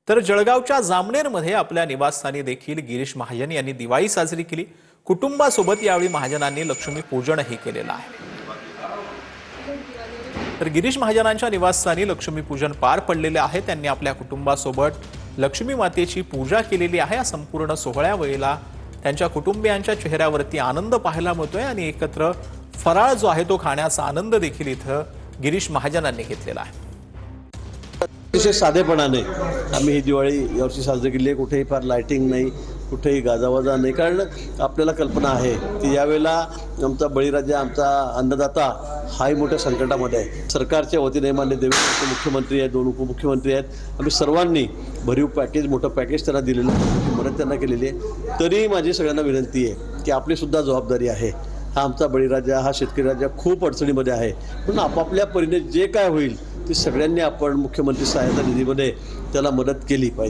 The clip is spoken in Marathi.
तर जळगावच्या जामनेरमध्ये आपल्या निवासस्थानी देखील गिरीश महाजन यांनी दिवाळी साजरी केली। कुटुंबासोबत यावेळी महाजनांनी लक्ष्मी पूजनही केलेलं आहे। तर गिरीश महाजनांच्या निवासस्थानी लक्ष्मी पूजन पार पडलेले आहे। त्यांनी आपल्या कुटुंबासोबत लक्ष्मी मातेची पूजा केलेली आहे। या संपूर्ण सोहळ्यावेळेला त्यांच्या कुटुंबियांच्या चेहऱ्यावरती आनंद पाहायला मिळतोय आणि एकत्र फराळ जो आहे तो खाण्याचा आनंद देखील इथं गिरीश महाजनांनी घेतलेला आहे। अतिशय साधेपणाने आम्ही ही दिवाळी यावर्षी साजरी केली आहे। कुठेही फार लाइटिंग नाही, कुठेही गाजावाजा नाही, कारण आपल्याला कल्पना आहे की यावेळेला आमचा बळीराजा, आमचा अन्नदाता हाही मोठ्या संकटामध्ये आहे। सरकारच्या वतीने माननीय देवेंद्र मुख्यमंत्री आहेत, 2 उपमुख्यमंत्री आहेत, आम्ही सर्वांनी भरीव पॅकेज, मोठं पॅकेज त्यांना दिलेलं आहे, मदत त्यांना केलेली आहे। तरी माझी सगळ्यांना विनंती आहे की आपलीसुद्धा जबाबदारी आहे। हा आमचा बळीराजा, हा शेतकरी राजा खूप अडचणीमध्ये आहे, म्हणून आपापल्या परीने जे काय होईल ते सगळ्यांनी आपण मुख्यमंत्री सहायता निधीमध्ये त्याला मदत केली पाहिजे।